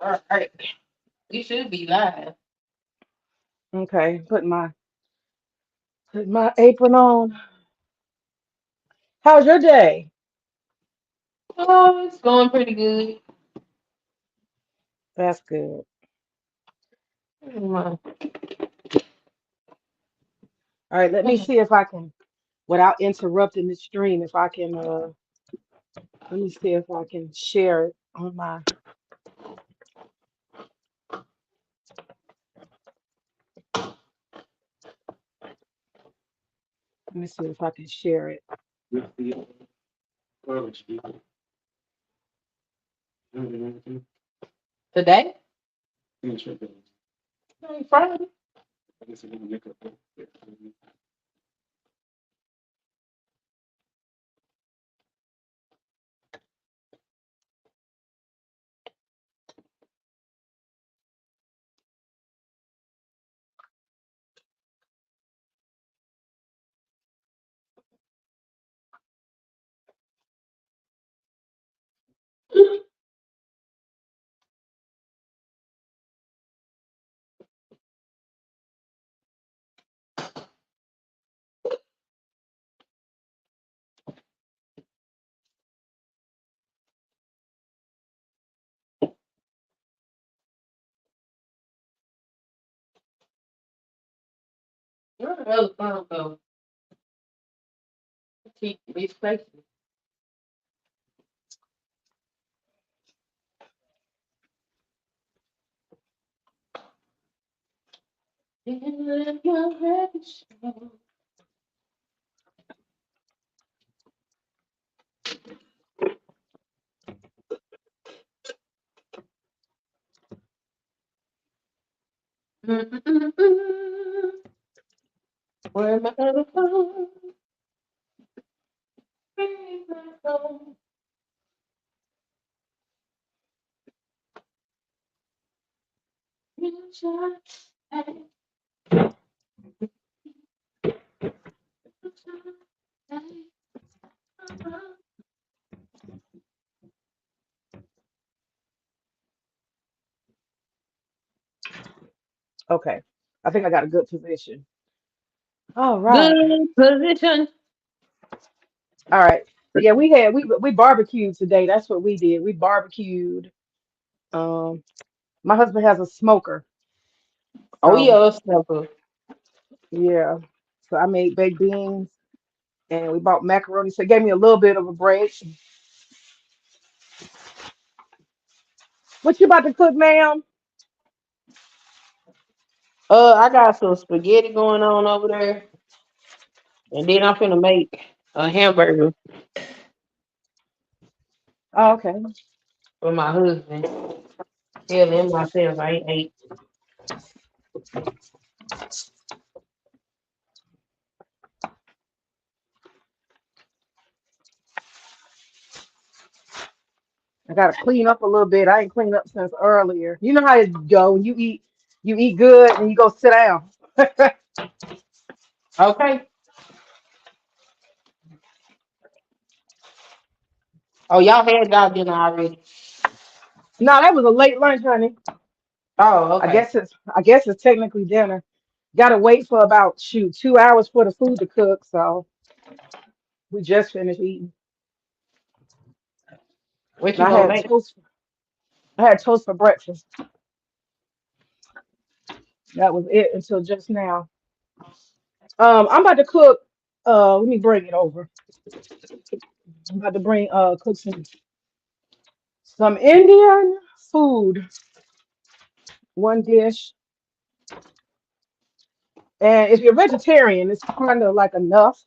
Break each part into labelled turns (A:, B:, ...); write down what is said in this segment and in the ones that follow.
A: All right. We should be live.
B: Okay, put my apron on. How's your day?
A: Oh, it's going pretty good.
B: That's good.
A: Mm,
B: All right, let me see if I can, without interrupting the stream, if I can let me see if I can share it on my let me see if I can share it.
A: Today? Friday. Where the hell phone go? Keep these places. In your head, show. Where my other phone? Where's my phone? You shine, hey, you shine, hey, uh-huh.
B: Okay. I think I got a good position. All right.
A: Good position.
B: All right. Yeah, we barbecued today. That's what we did. We barbecued. Um, my husband has a smoker.
A: Oh
B: So
A: yeah, snapper.
B: yeah. So I made baked beans and we bought macaroni. So it gave me a little bit of a break. What you about to cook, ma'am?
A: I got some spaghetti going on over there, and then I'm finna make a hamburger
B: Oh, okay.
A: for my husband. Hell, and myself, I ain't ate.
B: I gotta clean up a little bit. I ain't cleaned up since earlier. You know how it go when you eat good and you go sit down.
A: Okay. Oh, y'all had y'all dinner already.
B: No, that was a late lunch, honey.
A: Oh, okay.
B: I guess it's technically dinner. Gotta wait for about 2 hours for the food to cook, so we just finished eating.
A: What
B: And
A: you gonna make?
B: I had toast for breakfast. That was it until just now. I'm about to cook. Let me bring it over. I'm about to cook some Indian food, one dish. And if you're vegetarian, it's kind of like enough,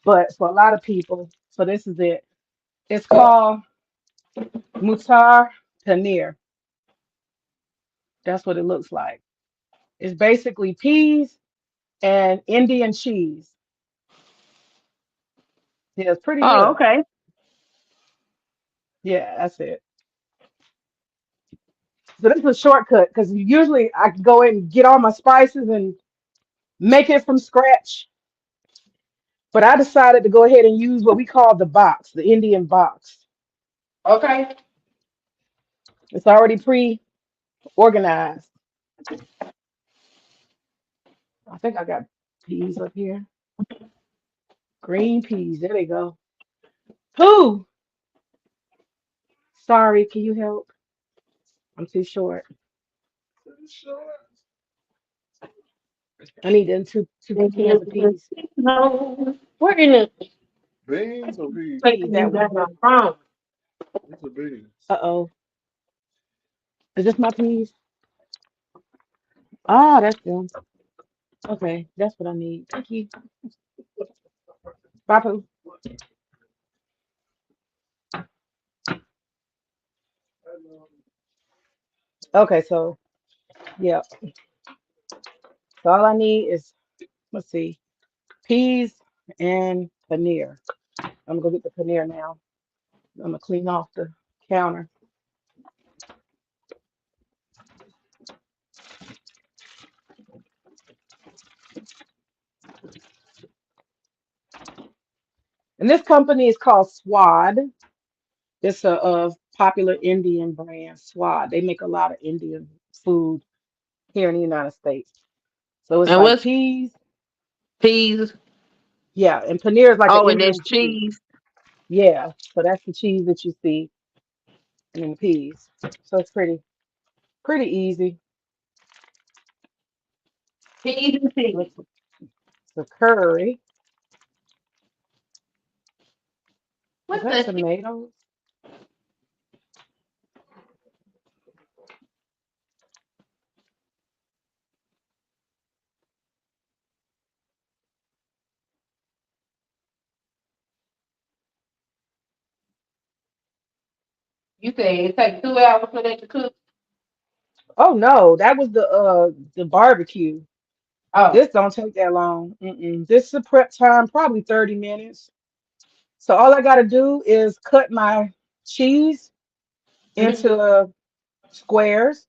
B: but for a lot of people, so this is it. It's called mutar paneer. That's what it looks like. It's basically peas and Indian cheese. Yeah, it's pretty
A: Oh,
B: good.
A: okay.
B: Yeah, that's it. So this is a shortcut because usually I can go in and get all my spices and make it from scratch. But I decided to go ahead and use what we call the box, the Indian box.
A: Okay.
B: It's already pre. Organized. I think I got peas up here. Green peas. There they go. Pooh. Sorry, can you help? I'm too short. I need them two cans of peas.
A: No, we're in the
C: Beans or peas?
B: Peas,
A: taking you
B: that one.
A: down my phone.
C: These are beans.
B: Uh-oh. Is this my peas? Ah, that's them. Okay, that's what I need. Thank you. Bye, Pooh. Okay, so yeah. So all I need is, let's see, peas and paneer. I'm gonna go get the paneer now. I'm gonna clean off the counter. And this company is called Swad. It's a popular Indian brand, Swad. They make a lot of Indian food here in the United States. So it's
A: And
B: like
A: what's
B: peas,
A: peas?
B: yeah, and paneer is like an
A: Oh, and
B: Indian
A: that's
B: cheese.
A: cheese.
B: Yeah, so that's the cheese that you see, and then the peas. So it's pretty easy.
A: Peas and
B: With
A: peas.
B: the curry. Is
A: What's
B: that
A: that?
B: tomatoes?
A: You say it takes 2 hours for that to cook?
B: Oh no, that was the barbecue.
A: Oh,
B: This don't take that long. Mm-mm. This is a prep time, probably 30 minutes. So all I got to do is cut my cheese
A: mhm.
B: into squares.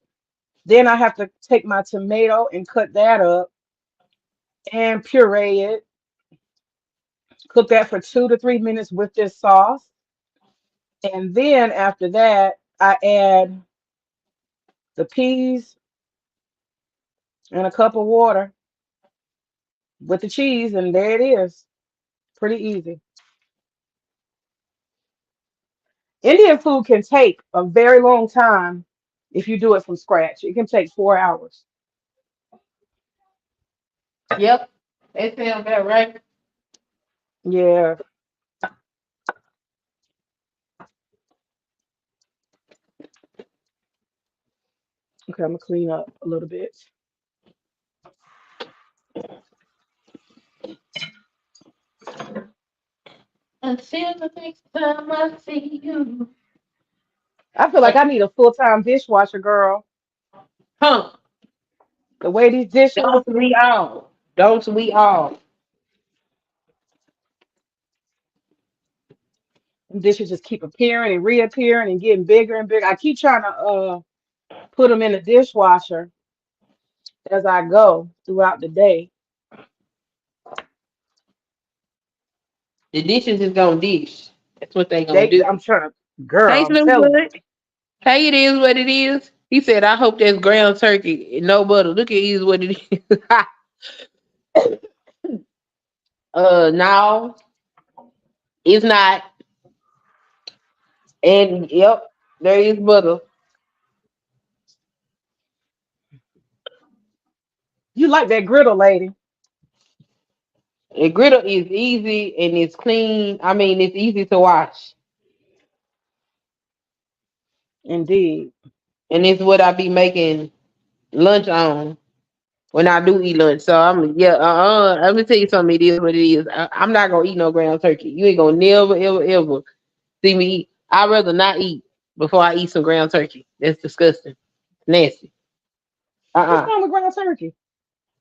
B: Then I have to take my tomato and cut that up and puree it. Cook that for 2 to 3 minutes with this sauce. And then after that, I add the peas and a cup of water with the cheese, and there it is. Pretty easy. Indian food can take a very long time if you do it from scratch. It can take 4 hours.
A: Yep. That sounds about right.
B: Yeah. Okay, I'm gonna clean up a little bit.
A: Until the next time I see you.
B: I feel like I need a full-time dishwasher, girl.
A: Huh.
B: The way these dishes,
A: Don't we all? Don't we all?
B: dishes just keep appearing and reappearing and getting bigger and bigger. I keep trying to put them in the dishwasher as I go throughout the day.
A: The dishes is gonna dish. That's what they gonna
B: They,
A: do.
B: I'm trying to, girl,
A: Hey,
B: I'm telling you.
A: Slimwood. Hey, it is what it is. He said, I hope that's ground turkey. No butter. Look at it is what it is. No, it's not. And yep, there is butter.
B: You like that griddle, lady?
A: And griddle is easy and it's clean. I mean, it's easy to wash.
B: Indeed.
A: And it's what I be making lunch on when I do eat lunch. So I'm yeah, let me tell you something, it is what it is. I'm not gonna eat no ground turkey. You ain't gonna never, ever, ever see me eat. I'd rather not eat before I eat some ground turkey. That's disgusting. Nasty.
B: What's
A: Uh-uh.
B: wrong with ground turkey?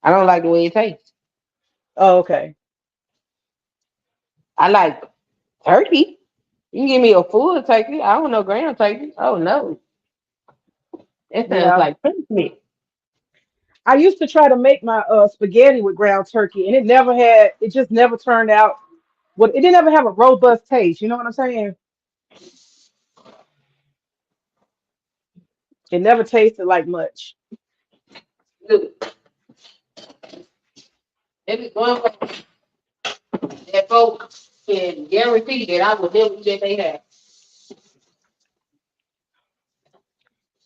A: I don't like the way it tastes.
B: Oh, okay.
A: I like turkey. You can give me a full turkey. I don't know ground turkey. Oh no. That sounds
B: Yeah.
A: like punishment.
B: I used to try to make my spaghetti with ground turkey, and it just never turned out. What it didn't ever have a robust taste. You know what I'm saying? It never tasted like much.
A: Look, every one that folk can guarantee that I would never eat that they have.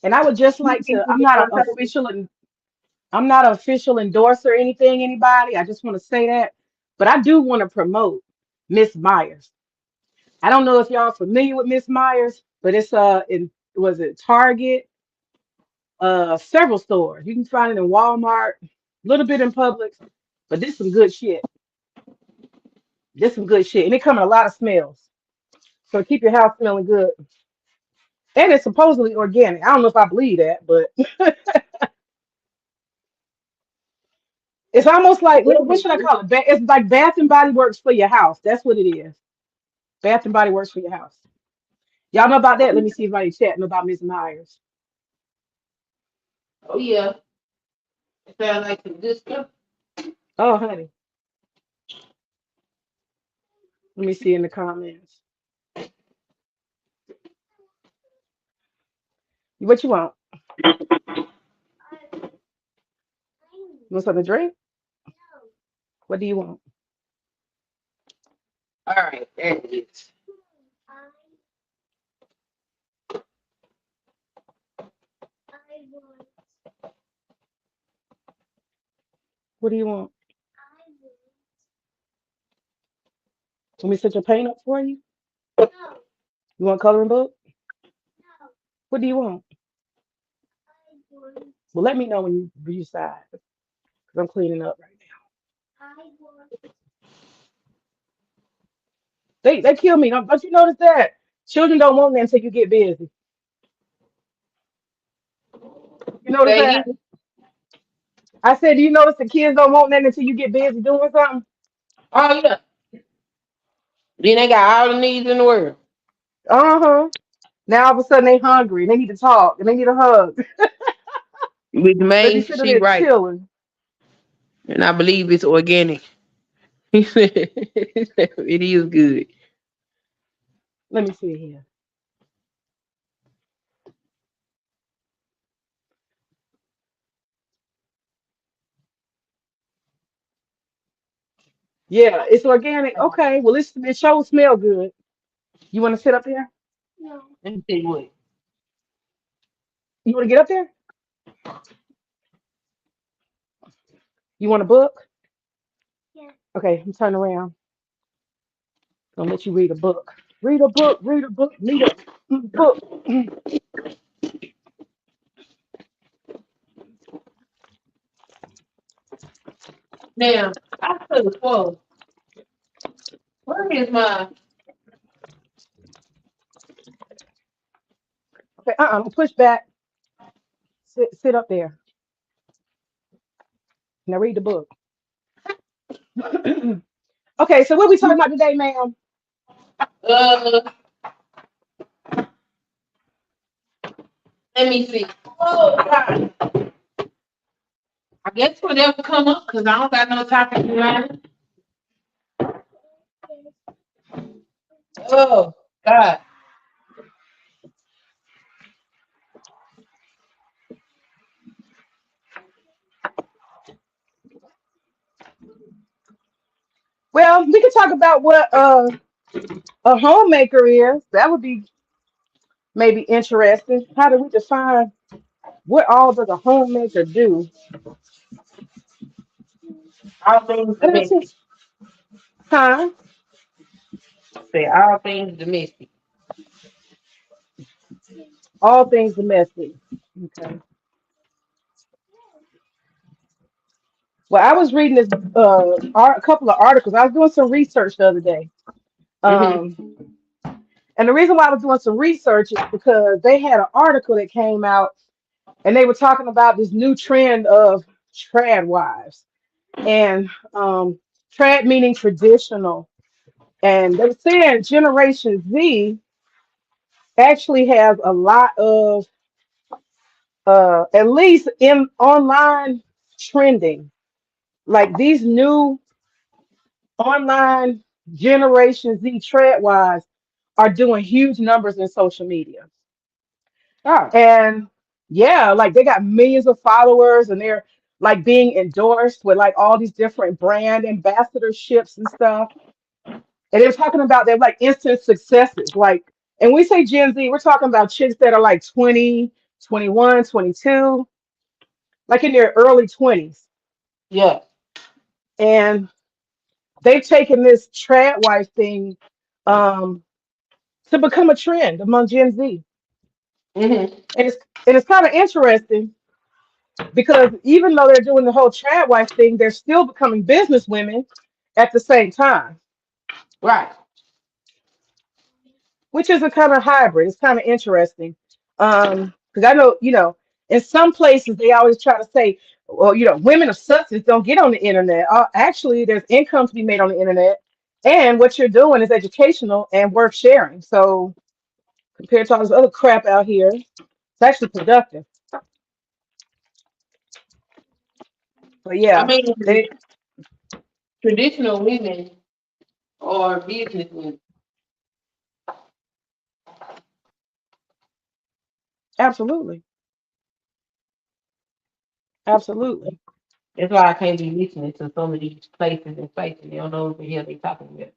B: And I would just like to. I'm not an official endorser or anything. Anybody. I just want to say that, but I do want to promote Miss Myers. I don't know if y'all familiar with Miss Myers, but it's in was it Target, several stores. You can find it in Walmart, a little bit in Publix, but this some good shit. This some good shit, and it come in a lot of smells. So keep your house smelling good. And it's supposedly organic. I don't know if I believe that, but it's almost like what should I call it? It's like Bath and Body Works for your house. That's what it is. Bath and Body Works for your house. Y'all know about that? Let me see if anybody chatting about Miss Myers.
A: Oh yeah, it sounds like some good stuff.
B: Oh, honey, let me see in the comments. What you want? You want something to drink? What do you want?
A: All right, there it is.
B: What do you want? Want me to set your paint up for you? You want a coloring book? What do you want? Well, let me know when you decide, because I'm cleaning up right now. They kill me. Don't you notice that? Children don't want that until you get busy. You notice
A: Say again.
B: that? I said, do you notice the kids don't want that until you get busy doing something?
A: Oh yeah. Then they got all the needs in the world.
B: Uh-huh. Now all of a sudden they hungry. They need to talk and they need a hug.
A: With the
B: But you
A: main,
B: sitting
A: she
B: there
A: right,
B: chilling.
A: and I believe it's organic. He said it is good.
B: Let me see here. Yeah, it's organic. Okay. Well, it sure smell good. You want to sit up there?
A: Let me tell you what.
B: You want to get up there? You want a book? Okay, I'm turning around. Gonna let you read a book. Read a book. Read a book. Read a book.
A: Now I could have swore. Where is my?
B: Okay, push back. Sit up there. Now read the book. Okay, so what we talking about today, ma'am?
A: Uh, let me see. Oh God. I guess whatever come up because I don't got no topic in mind. Oh God.
B: Well, we can talk about what a homemaker is. That would be maybe interesting. How do we define what all does a homemaker do?
A: All things
B: And it's
A: domestic.
B: just, huh?
A: Say all things domestic.
B: All things domestic. Okay. Well, I was reading this a couple of articles. I was doing some research the other day.
A: Mm-hmm.
B: Um, and the reason why I was doing some research is because they had an article that came out and they were talking about this new trend of trad wives. And trad meaning traditional. And they were saying Generation Z actually has a lot of, at least in online trending, like these new online Generation Z trad are doing huge numbers in social media.
A: Oh.
B: And Yeah, like they got millions of followers and they're like being endorsed with like all these different brand ambassadorships and stuff. And they're talking about they're like instant successes. Like, and we say Gen Z, we're talking about chicks that are like 20, 21, 22, like in their early 20s.
A: Yeah.
B: And they've taken this trad wife thing um, to become a trend among Gen Z.
A: Hmm.
B: And it's kind of interesting because even though they're doing the whole trad wife thing, they're still becoming business women at the same time,
A: Right.
B: which is a kind of hybrid. It's kind of interesting. Because I know, in some places they always try to say, well, women of substance don't get on the internet. Actually, there's income to be made on the internet, and what you're doing is educational and worth sharing. So compared to all this other crap out here, it's actually productive. But
A: I
B: yeah,
A: mean,
B: they
A: traditional women are business women.
B: absolutely, absolutely,
A: That's why I can't be listening to some of these places and places. They don't know what the hell they talking about.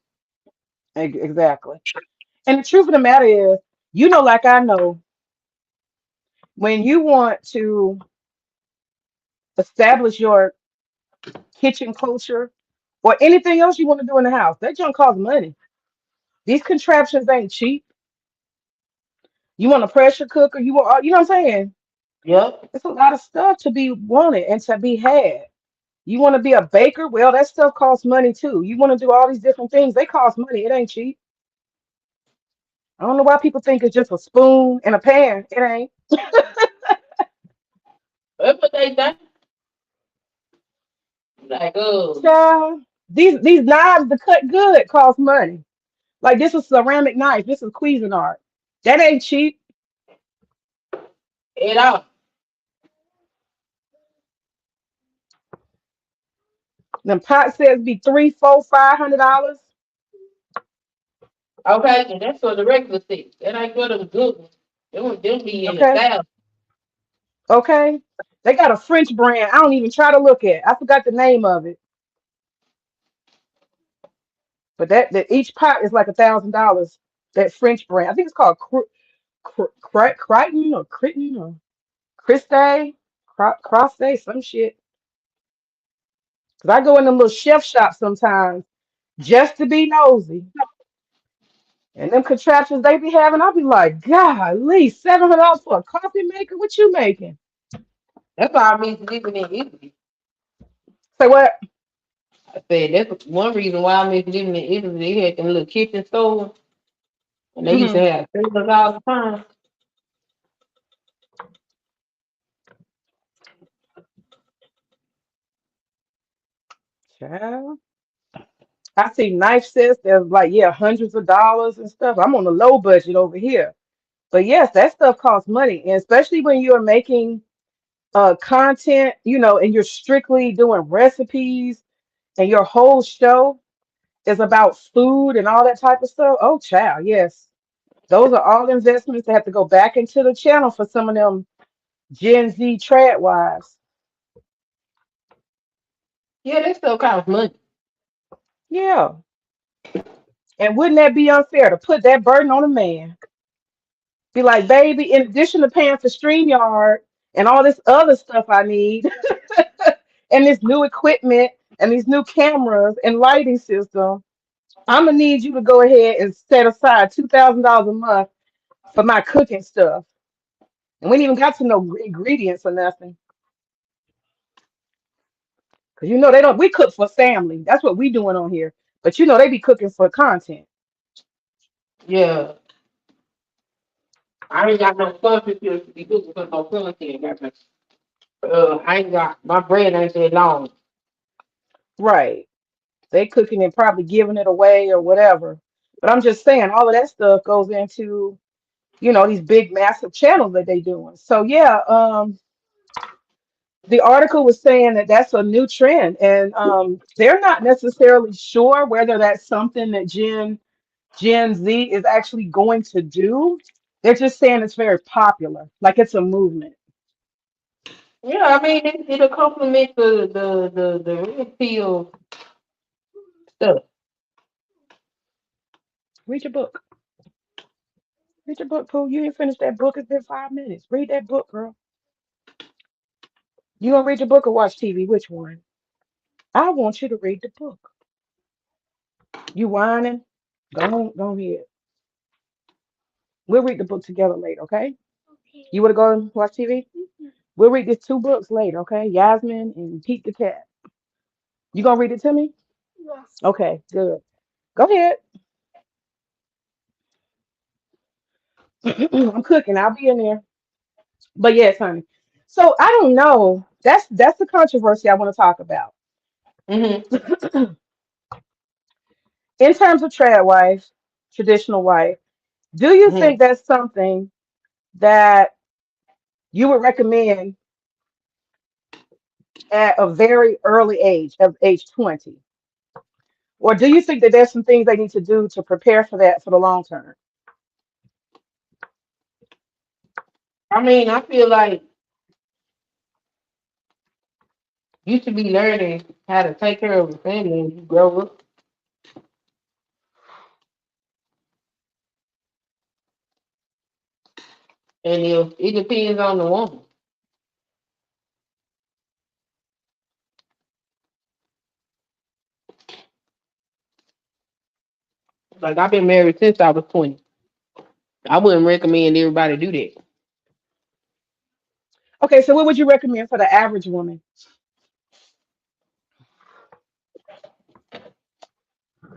B: exactly. And the truth of the matter is, like I know, when you want to establish your kitchen culture or anything else you want to do in the house, that junk costs money. These contraptions ain't cheap. You want a pressure cooker, you know what I'm saying?
A: Yep.
B: It's a lot of stuff to be wanted and to be had. You want to be a baker? Well, that stuff costs money too. You want to do all these different things, they cost money. It ain't cheap. I don't know why people think it's just a spoon and a pan. It ain't.
A: That's what they think. Like,
B: Child, these knives to cut good cost money. Like this is ceramic knife. This is Cuisinart. That ain't cheap.
A: it all.
B: Them pot sets be three, four, $500.
A: Okay, and that's for the regular six. That ain't for the good ones. Them be in the
B: Okay,
A: thousand.
B: okay. They got a French brand. I don't even try to look at. I forgot the name of it, but that each pot is like $1,000. That French brand. I think it's called Crichton or Crichton or Christe, Crosse, some shit. Cause I go in them little chef shops sometimes just to be nosy. And them contraptions they be having, I'll be like, golly, $700 for a coffee maker? What you making?
A: That's why I miss living in Italy.
B: Say what?
A: I said that's one reason why I miss living in Italy. They had them little kitchen stores, and they used to
B: Mm-hmm.
A: have sales all the time.
B: Child. I see knife sets that's like, yeah, hundreds of dollars and stuff. I'm on the low budget over here. But yes, that stuff costs money. And especially when you're making content, and you're strictly doing recipes and your whole show is about food and all that type of stuff. Oh, child, yes. Those are all investments that have to go back into the channel for some of them Gen Z trad wives.
A: Yeah, that stuff costs money.
B: Yeah. And wouldn't that be unfair to put that burden on a man? Be like, baby, in addition to paying for StreamYard and all this other stuff I need, and this new equipment and these new cameras and lighting system, I'm gonna need you to go ahead and set aside $2,000 a month for my cooking stuff. And we ain't even got to know ingredients or nothing. Cause they don't we cook for family. That's what we doing on here. But they be cooking for content.
A: Yeah, I ain't got no fun to be good because no content. I ain't got my bread ain't that long.
B: Right. They cooking and probably giving it away or whatever. But I'm just saying all of that stuff goes into, these big massive channels that they doing. So yeah, the article was saying that that's a new trend, and they're not necessarily sure whether that's something that Gen Z is actually going to do. They're just saying it's very popular, like it's a movement.
A: Yeah, I mean it'll complement the red pill stuff.
B: Read your book. Read your book, Pooh. You ain't finished that book. It's been 5 minutes. Read that book, girl. You gonna read your book or watch TV? Which one? I want you to read the book. You whining? Go ahead. We'll read the book together later, okay? You wanna go and watch TV? We'll read these two books later, okay? Yasmin and Pete the Cat. You gonna read it to me? Okay, good. Go ahead. I'm cooking. I'll be in there. But yes, honey. So I don't know. That's the controversy I want to talk about.
A: Hmm.
B: In terms of trad wife, traditional wife, do you
A: Hmm.
B: think that's something that you would recommend at a very early age, of age 20? Or do you think that there's some things they need to do to prepare for that for the long term?
A: I mean, I feel like you should be learning how to take care of a family when you grow up. And if it depends on the woman. Like I've been married since I was 20. I wouldn't recommend everybody do that.
B: Okay, so what would you recommend for the average woman?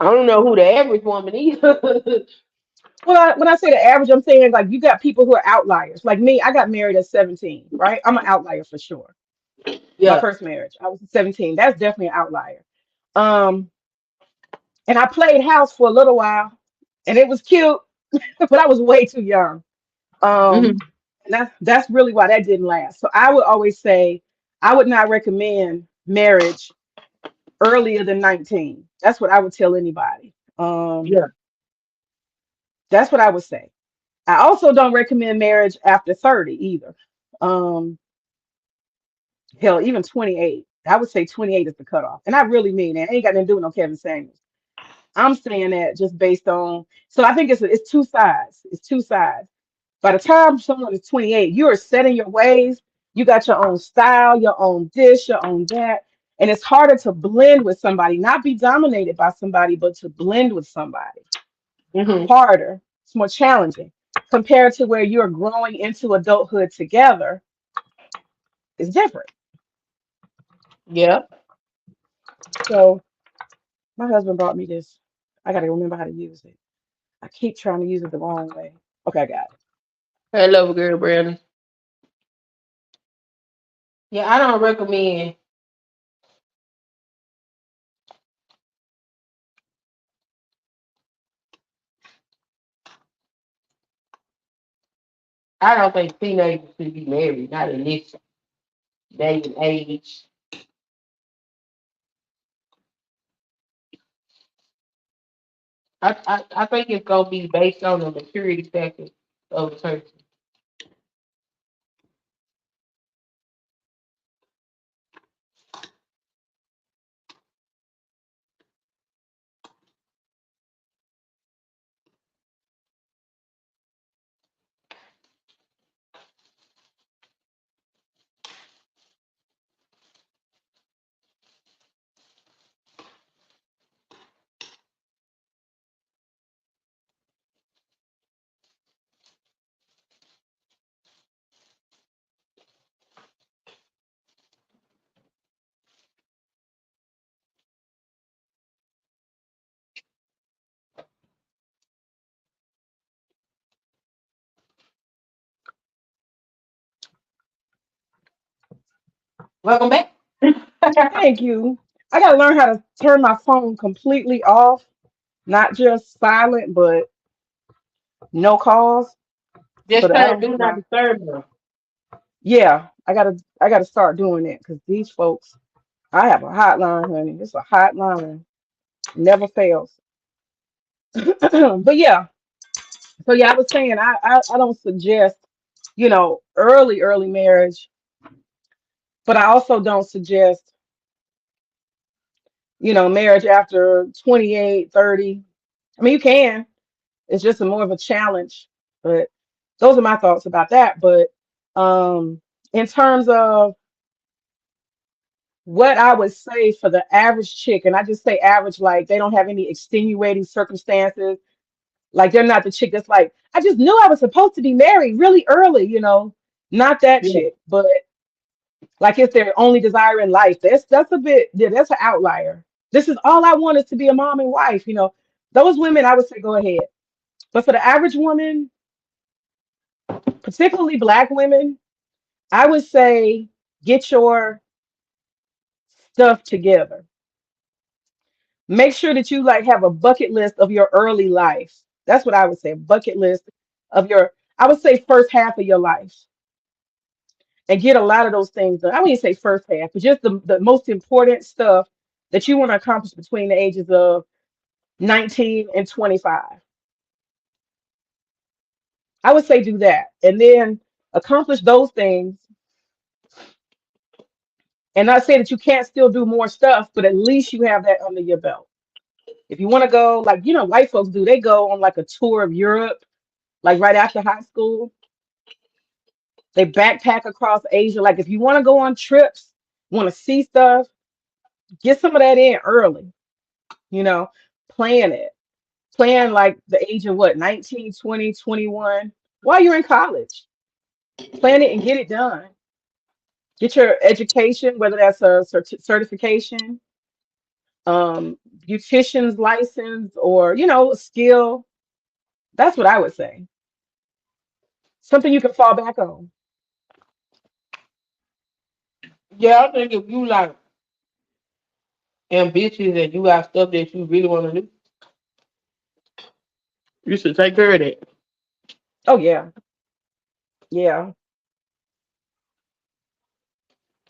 A: I don't know who the average woman is.
B: Well, when I say the average, I'm saying like you got people who are outliers. Like me, I got married at 17, right? I'm an outlier for sure. My
A: Yeah.
B: first marriage, I was 17. That's definitely an outlier. Um, and I played house for a little while, and it was cute, but I was way too young.
A: Hmm.
B: And that's really why that didn't last. So I would always say I would not recommend marriage earlier than 19. That's what I would tell anybody.
A: Yeah.
B: That's what I would say. I also don't recommend marriage after 30 either. Um, hell, even 28. I would say 28 is the cutoff. And I really mean that. Ain't got nothing to do with no Kevin Samuels. I'm saying that just based on, so I think it's two sides. It's two sides. By the time someone is 28, you are set in your ways. You got your own style, your own this, your own that. And it's harder to blend with somebody, not be dominated by somebody, but to blend with somebody.
A: Hmm.
B: Harder. It's more challenging compared to where you're growing into adulthood together. It's different.
A: Yeah.
B: So my husband brought me this. I got to remember how to use it. I keep trying to use it the wrong way. Okay, I got it.
A: Hello, girl, Brandon. Yeah, I don't recommend. I don't think teenagers should be married, not in this day and age. I think it's gonna be based on the maturity factor of the person. Welcome back.
B: Thank you. I got to learn how to turn my phone completely off, not just silent, but no calls, so
A: Just
B: that I
A: turn
B: don't
A: do
B: get
A: not
B: my.
A: disturb them.
B: Yeah, I gotta start doing that because these folks. I have a hotline, honey. It's a hotline, never fails. But yeah, so yeah, I was saying I don't suggest early marriage But I also don't suggest, marriage after 28, 30. I mean, you can. It's just a more of a challenge. But those are my thoughts about that. But in terms of what I would say for the average chick, and I just say average, like they don't have any extenuating circumstances. Like they're not the chick that's like, I just knew I was supposed to be married really early. Not that
A: Yeah.
B: chick, but like it's their only desire in life. That's a bit, yeah, that's an outlier. This is all I want is to be a mom and wife. Those women I would say go ahead. But for the average woman, particularly black women, I would say get your stuff together. Make sure that you like have a bucket list of your early life. That's what I would say. A bucket list of your, I would say first half of your life, and get a lot of those things done. I wouldn't say first half, but just the most important stuff that you want to accomplish between the ages of 19 and 25. I would say do that. And then accomplish those things, and not say that you can't still do more stuff, but at least you have that under your belt. If you want to go, like, white folks do, they go on like a tour of Europe, like right after high school. They backpack across Asia. Like, if you want to go on trips, want to see stuff, get some of that in early, you know, plan it. Plan like the age of what, 19, 20, 21, while you're in college. Plan it and get it done. Get your education, whether that's a certification, beautician's license, or, a skill. That's what I would say. Something you can fall back on.
A: Yeah, I think if you like ambitious and you got stuff that you really want to do, you should take care of that.
B: Oh, yeah. Yeah.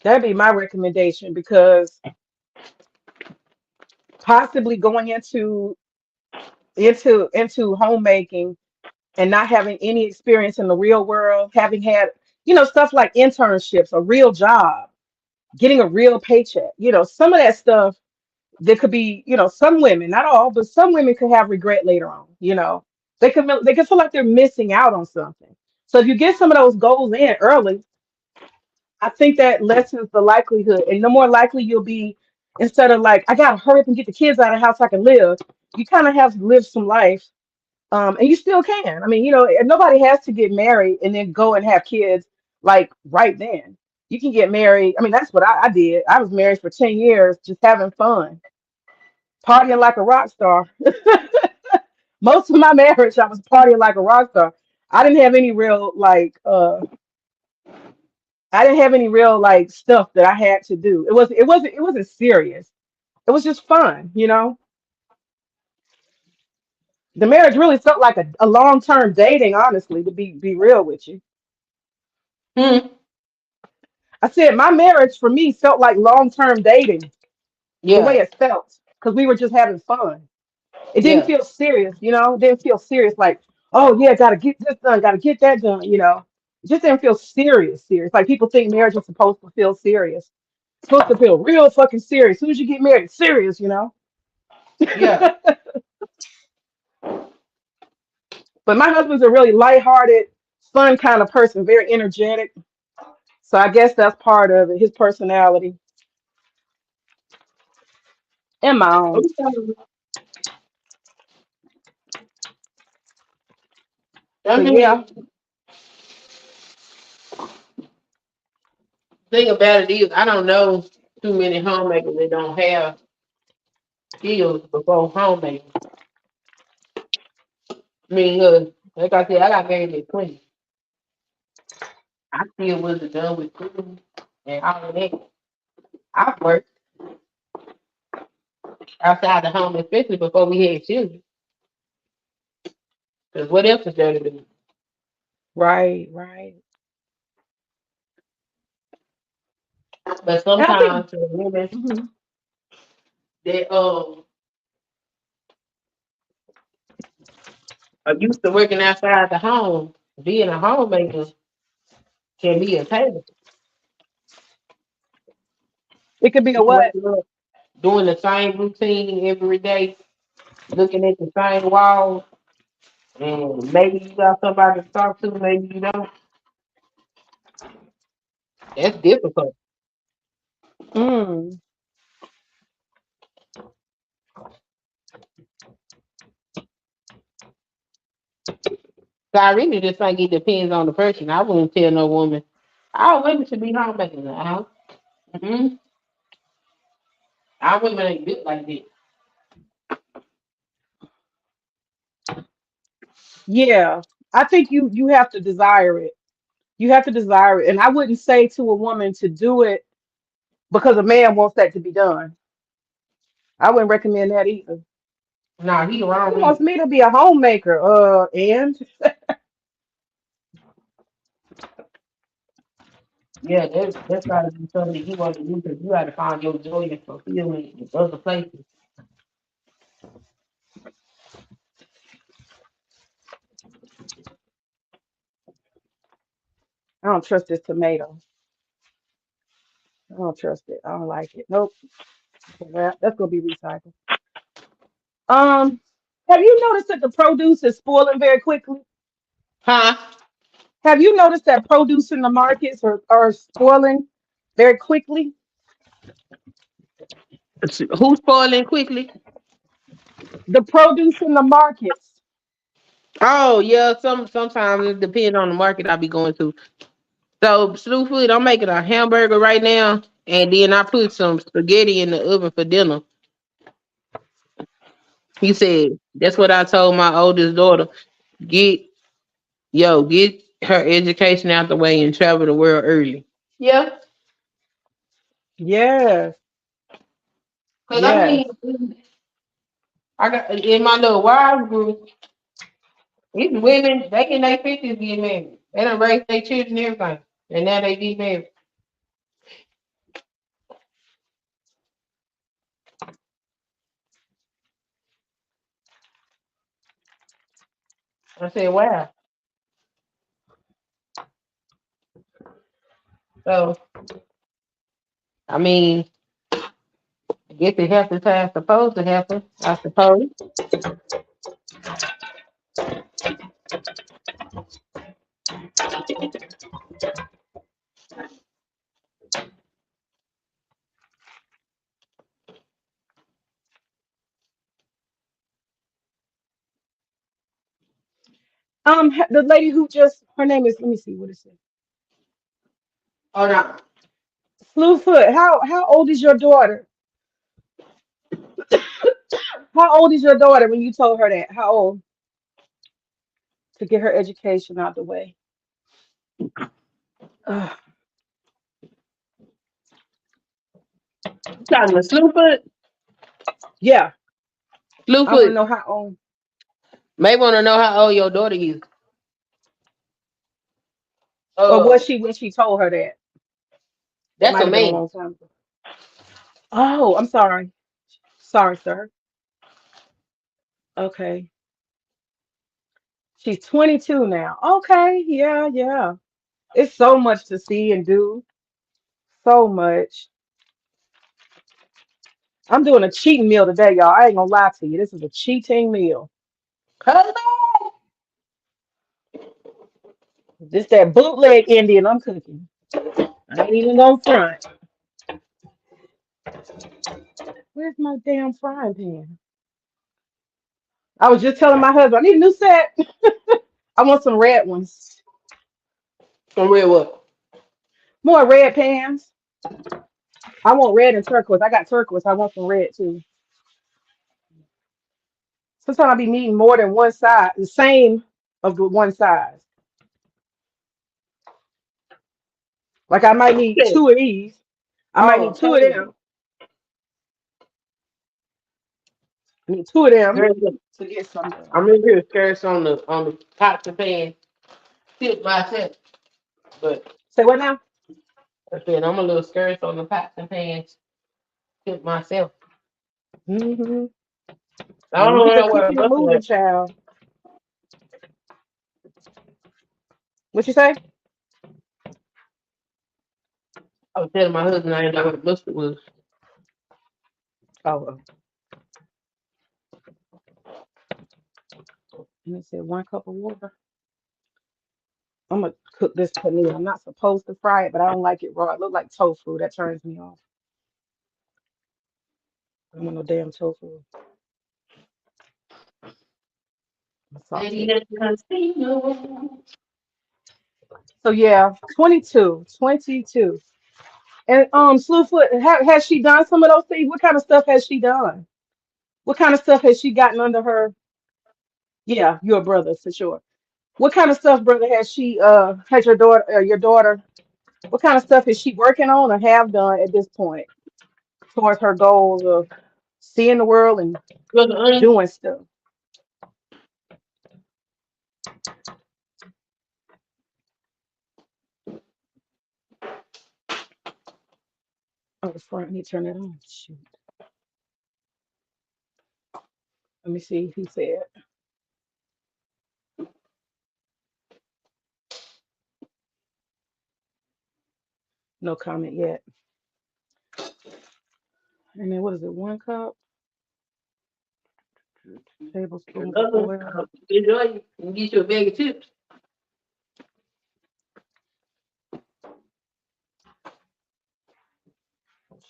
B: That'd be my recommendation because possibly going into homemaking and not having any experience in the real world, having had, stuff like internships, a real job, getting a real paycheck, some of that stuff that could be, some women, not all, but some women could have regret later on. They could feel like they're missing out on something. So if you get some of those goals in early, I think that lessens the likelihood, and the more likely you'll be, instead of like, I gotta hurry up and get the kids out of the house so I can live, you kind of have to live some life. And you still can. I mean, and nobody has to get married and then go and have kids like right then. You can get married. I mean, that's what I did. I was married for 10 years, just having fun, partying like a rock star. Most of my marriage, I was partying like a rock star. I didn't have any real like I didn't have any real like stuff that I had to do. It wasn't serious. It was just fun. The marriage really felt like a long-term dating, honestly, to be real with you.
A: Hmm.
B: I said my marriage for me felt like long-term dating, the way
A: Yeah,
B: it felt, because we were just having fun. It didn't
A: yeah,
B: feel serious. It didn't feel serious like, oh yeah, gotta get this done, gotta get that done. It just didn't feel serious. Like people think marriage is supposed to feel serious. It's supposed to feel real fucking serious. As soon as you get married, serious.
A: yeah.
B: But my husband's a really lighthearted, fun kind of person, very energetic. So I guess that's part of it, his personality and my own.
A: I
B: But
A: mean,
B: yeah,
A: thing about it is, I don't know too many homemakers that don't have skills before homemaking. I mean, like I said, I got married at 20. I still wasn't done with school and all of that. I've worked outside the home, especially before we had children. Because what else is there to do?
B: right, right.
A: But
B: And I think
A: sometimes the women
B: mhm,
A: that are used to working outside the home, being a homemaker can be a pain.
B: It could be a
A: Keep
B: what?
A: waking up, doing the same routine every day, looking at the same wall, and maybe you got somebody to talk to, maybe you don't. That's difficult.
B: Mm.
A: So I really just think it depends on the person. I wouldn't tell no woman, all women should be homemakers now. Mm-hmm. Our women ain't built like this.
B: Yeah. I think you have to desire it. You have to desire it. And I wouldn't say to a woman to do it because a man wants that to be done. I wouldn't recommend that either.
A: Nah, he the
B: He
A: wrong
B: wants
A: reason.
B: me to be a homemaker. And
A: Yeah, that's gotta be something that you want to do because you gotta find your joy and fulfillment in other places.
B: I don't trust this tomato. I don't trust it. I don't like it. Nope. Well, that's gonna be recycled. Um, have you noticed that the produce is spoiling very quickly?
A: Huh?
B: Have you noticed that produce in the markets are spoiling very quickly?
A: Who's spoiling quickly?
B: The produce in the markets.
A: Oh yeah, sometimes it depends on the market I be going to. So slow food, I'm making a hamburger right now, and then I put some spaghetti in the oven for dinner. He said that's what I told my oldest daughter. Get get her education out the way and travel the world early. Yeah,
B: Yes,
A: cause I
B: yes,
A: mean, I got in my little wild group. These women, they in their 50s get married. They done raised their children and everything, and now they get married. I said, wow. So I mean, I guess it happens how it's supposed to happen. I suppose.
B: the lady who just her name is, let me see what it says.
A: Oh no.
B: Slewfoot, how old is your daughter? How old is your daughter when you told her that? How old to get her education out the way? Ugh,
A: Talking to Slewfoot.
B: yeah, I want to
A: Slewfoot
B: know how old.
A: may want to know how old your daughter is.
B: Or was
A: Uh,
B: she when she told her that? That
A: that's
B: might
A: a
B: have been a
A: man.
B: long time ago. Oh, I'm sorry. Sorry, sir. Okay. She's 22 now. Okay, yeah, yeah. It's so much to see and do. So much. I'm doing a cheating meal today, y'all. I ain't gonna lie to you. This is a cheating meal.
A: Hello.
B: This that bootleg Indian I'm cooking. I ain't even gonna front. Where's my damn frying pan? I was just telling my husband, I need a new set. I want some red ones.
A: From real what?
B: More red pans. I want red and turquoise. I got turquoise. I want some red too. Sometimes I be needing more than one size, the same of the one size. Like I might need
A: Yeah.
B: two of these. I might need
A: Oh,
B: two of them. I need two of them
A: girl,
B: to get some
A: I'm
B: done.
A: in here scarce on the pots and pans. Tip myself, but
B: Say what now?
A: I said I'm a little scarce on the pots and pans. Tip myself.
B: Hmm.
A: I
B: When
A: don't
B: you get to
A: know where a
B: cooking and
A: bucket
B: moving,
A: at.
B: child. What you say?
A: I was telling my husband I didn't know what the mustard was.
B: Oh, and it said 1 cup of water. I'm gonna cook this paneer. I'm not supposed to fry it, but I don't like it raw. It look like tofu. That turns me off. I don't want no damn tofu. I'm
A: Lady
B: salty.
A: at the casino.
B: So yeah, 22, 22. And Slewfoot, has she done some of those things? What kind of stuff has she done? What kind of stuff has she gotten under her? Yeah, your brother for sure. What kind of stuff, brother, has your daughter, what kind of stuff is she working on or have done at this point towards her goals of seeing the world and
A: Brother Ernest,
B: doing stuff? Oh, the front, let me turn it on. Shoot. Let me see if he said no comment yet. And then what is it? 1 cup, tablespoons of
A: brother,
B: oil,
A: enjoy you. And get you a bag of chips.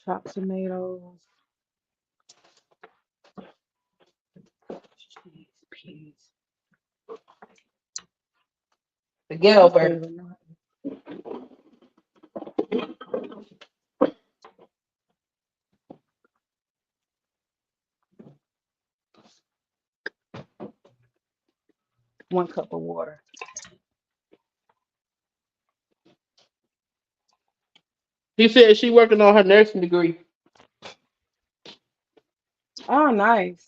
B: chopped tomatoes, cheese, peas.
A: The ghetto
B: These
A: burger.
B: things are not 1 cup of water.
A: He said she working on her nursing degree.
B: Oh, nice.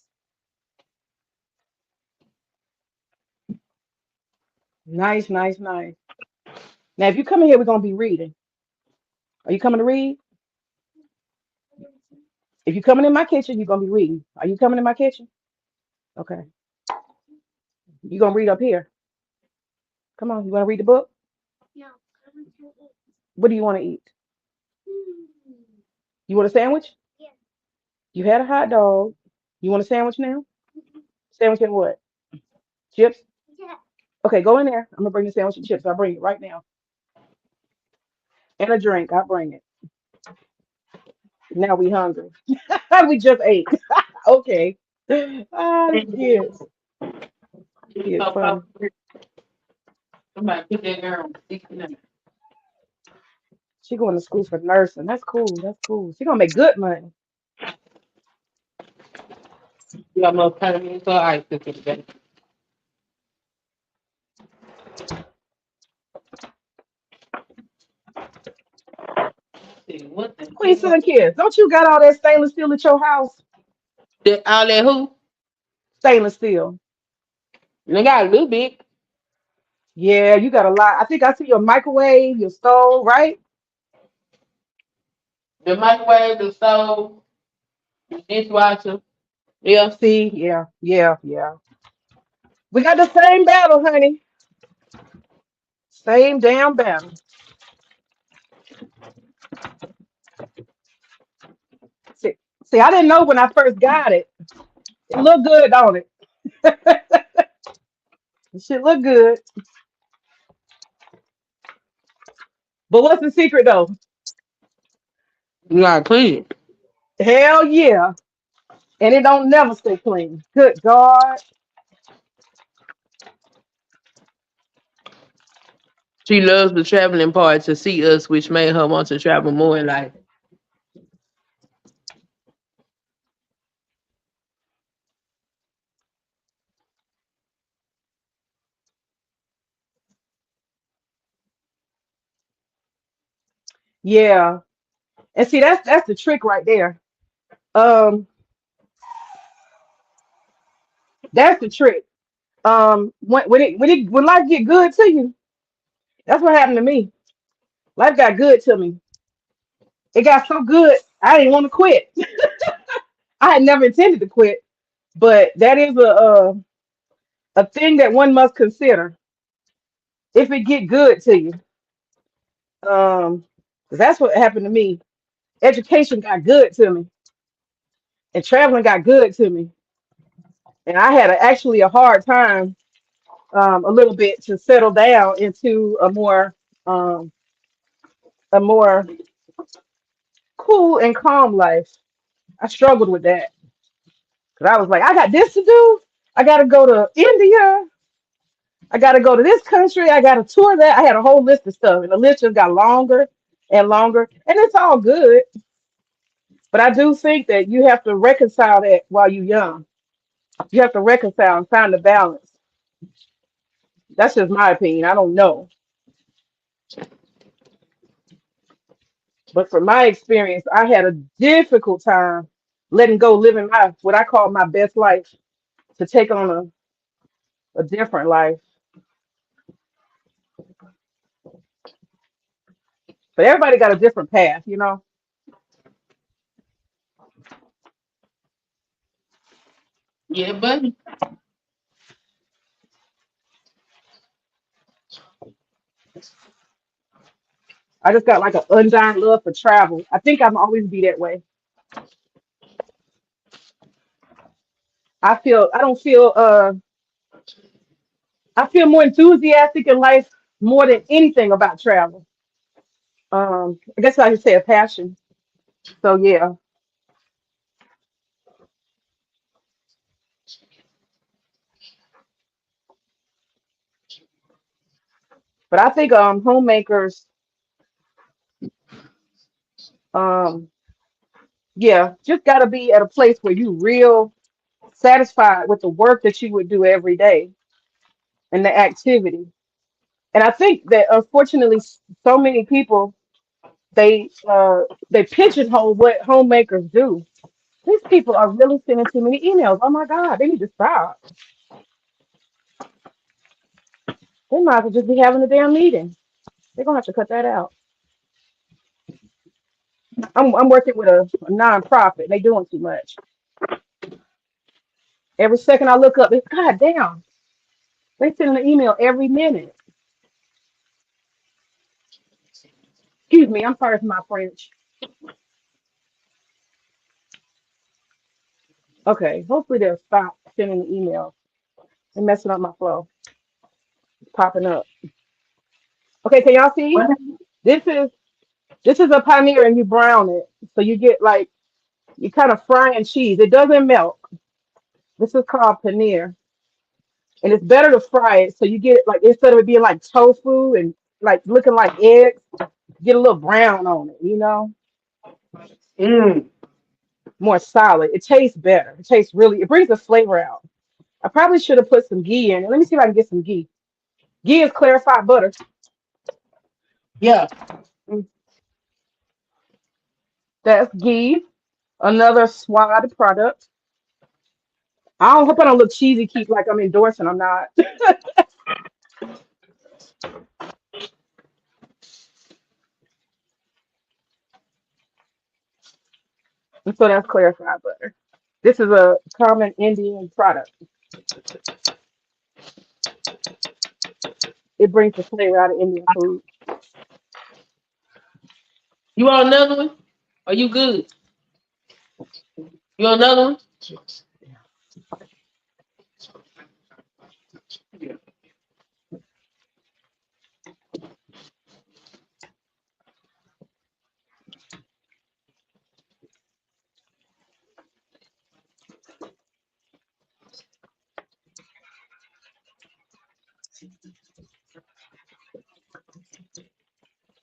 B: Nice, nice, nice. Now, if you come in here, we're gonna be reading. Are you coming to read? If you're coming in my kitchen, you're gonna be reading. Are you coming in my kitchen? Okay. You gonna read up here? Come on. You wanna read the book? What do you want to eat? You want a sandwich? You had a hot dog. You want a sandwich now? Sandwich and what? Chips? Okay, go in there. I'm gonna bring the sandwich and chips. I'll bring it right now. And a drink. I'll bring it. Now we hungry. We just ate. Okay. Ah, the kids. Kids funny.
A: Somebody put that girl on 69.
B: She going to school for nursing. That's cool. That's cool. She gonna make good money.
A: You got more time into ice cooking today. See, what the
B: Queen
A: hell?
B: Son kids, don't you got all that stainless steel at your house?
A: All that who?
B: Stainless steel.
A: They got a little bit.
B: Yeah, you got a lot. I think I see your microwave, your stove, right?
A: The microwave, the stove, the dishwasher. Yeah.
B: See, yeah, yeah, yeah. We got the same battle, honey. Same damn battle. See, see, I didn't know when I first got it. It looked good, don't it? It should look good. But what's the secret though?
A: You gotta clean it.
B: Hell yeah. And it don't never stay clean. Good God.
A: She loves the traveling part to see us, which made her want to travel more in life.
B: Yeah. And see, that's the trick right there. Um, that's the trick. When life get good to you, that's what happened to me. Life got good to me. It got so good, I didn't want to quit. I had never intended to quit, but that is a thing that one must consider if it get good to you. Um, That's what happened to me. Education got good to me, and traveling got good to me, and I had actually a hard time, a little bit, to settle down into um, a more cool and calm life. I struggled with that because I was like, I got this to do. I got to go to India. I got to go to this country. I got to tour that. I had a whole list of stuff, and the list just got longer and longer. And it's all good, but I do think that you have to reconcile that while you're young. You have to reconcile and find the balance. That's just my opinion. I don't know, but from my experience, I had a difficult time letting go, living my what I call my best life, to take on a different life. But everybody got a different path, you know.
A: Yeah, buddy.
B: I just got like an undying love for travel. I think I'm always be that way. I don't feel I feel more enthusiastic in life more than anything about travel. I guess I could say a passion. So yeah. But I think homemakers, um yeah, just gotta be at a place where you real satisfied with the work that you would do every day and the activity. And I think that unfortunately so many people, they uh they pigeonhole what homemakers do. These people are really sending too many emails. Oh my God, they need to stop. They might as well just be having a damn meeting. They're gonna have to cut that out. I'm working with a nonprofit. They doing too much. Every second I look up, it's God damn. They send an email every minute. Excuse me, I'm sorry for my French. Okay, hopefully they'll stop sending the emails. They're messing up my flow. It's popping up. Okay, can y'all see?
A: What?
B: This is this is a pioneer and you brown it. So you get like you kind of frying cheese. It doesn't melt. This is called paneer. And it's better to fry it so you get like instead of it being like tofu and like looking like eggs, get a little brown on it, you know,
A: Mm.
B: more solid. It tastes better. It tastes really, it brings the flavor out. I probably should have put some ghee in it. Let me see if I can get some ghee. Ghee is clarified butter.
A: Yeah.
B: Mm, that's ghee, another Swad product. I don't hope I don't look cheesy, keep like I'm endorsing. I'm not. And so that's clarified butter. This is a common Indian product. It brings the flavor out of Indian food.
A: You want another one? Are you good? You want another one?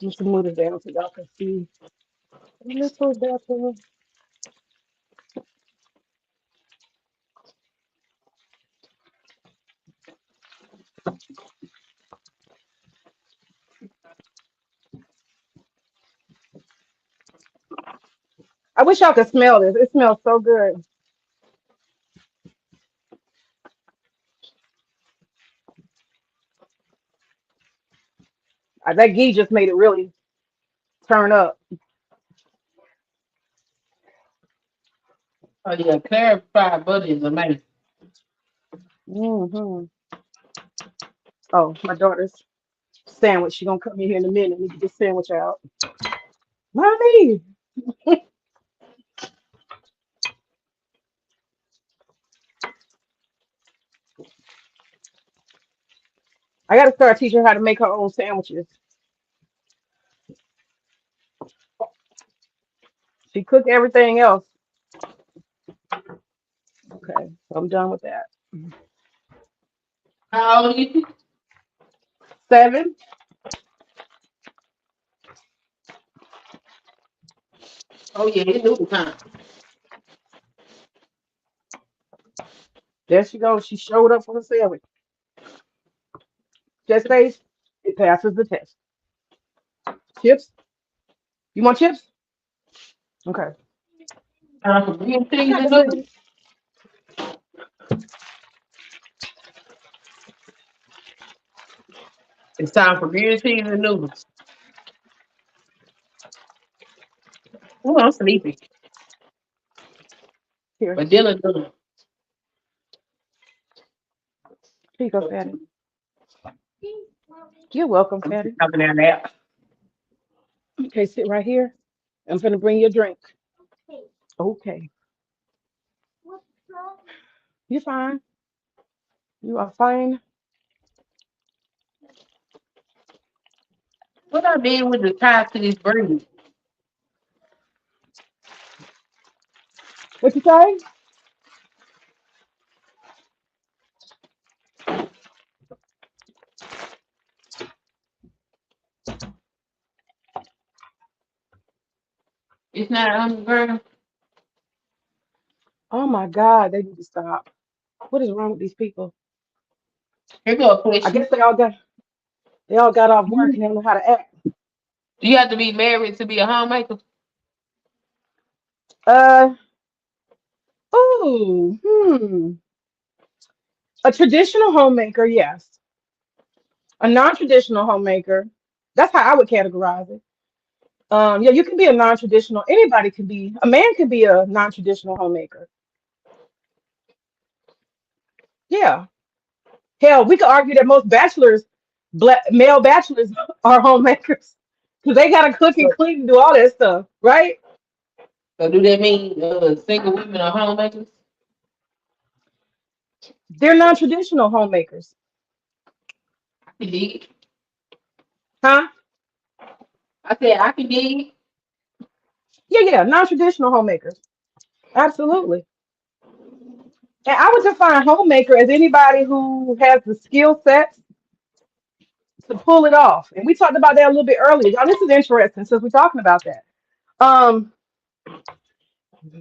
B: Just move it down so y'all can see a little better. I wish y'all could smell this. It smells so good. That ghee just made it really turn up.
A: Oh yeah, clarified butter is amazing.
B: Hmm. Oh, my daughter's sandwich. She gonna come in here in a minute. We get this sandwich out. Mommy, I gotta start teaching her how to make her own sandwiches. She cooked everything else. Okay, so I'm done with that.
A: How old are you?
B: 7.
A: Oh yeah, it's noodle time.
B: There she goes. She showed up for the sandwich. Just face, it passes the test. Chips? You want chips? Okay.
A: Time for green
B: I
A: cheese
B: got
A: and
B: this,
A: noodles.
B: baby.
A: It's time for green cheese and noodles. Oh, I'm sleepy.
B: Here.
A: But dinner done.
B: Here you go, Fatty. You're welcome,
A: I'm just
B: Fatty.
A: having that nap.
B: Okay, sit right here. I'm gonna bring you a drink. Okay. You're fine. You are fine.
A: What I did with the tie to this braid?
B: What you say?
A: It's not underground.
B: Oh my God, they need to stop. What is wrong with these people?
A: Here go a
B: I
A: question.
B: guess they all got off work
A: Do
B: and they don't know how to act.
A: you have to be married to be a homemaker?
B: Uh oh, a traditional homemaker, yes. A non-traditional homemaker, that's how I would categorize it. Yeah, you can be a non-traditional. Anybody can be. A man can be a non-traditional homemaker. Yeah. Hell, we could argue that most bachelors, black male bachelors, are homemakers because they gotta cook and
A: So,
B: clean and do all that stuff, right?
A: so do that mean single women are homemakers?
B: They're non-traditional homemakers,
A: I can dig it.
B: huh?
A: I said I can dig it.
B: Yeah, yeah, non-traditional homemakers, absolutely. And I would define homemaker as anybody who has the skill sets to pull it off. And we talked about that a little bit earlier. Y'all, this is interesting since we're talking about that. Um,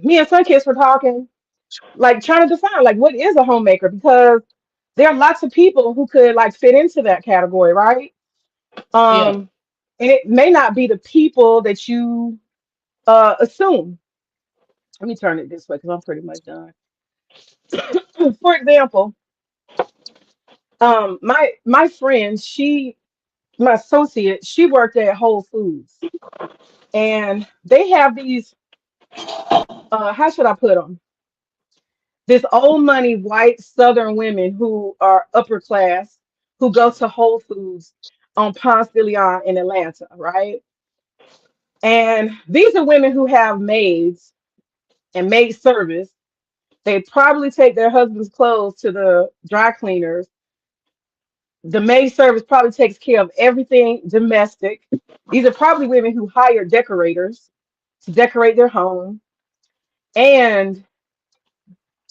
B: Me and Sunkiss were talking, like trying to define like what is a homemaker because there are lots of people who could like fit into that category, right?
A: Yeah.
B: Um, and it may not be the people that you assume. Let me turn it this way because I'm pretty much done. For example, my friend, my associate, she worked at Whole Foods, and they have these how should I put them? This old money white Southern women who are upper class who go to Whole Foods on Ponce de Leon in Atlanta, right? And these are women who have maids and maid service. They probably take their husband's clothes to the dry cleaners. The maid service probably takes care of everything domestic. These are probably women who hire decorators to decorate their home, and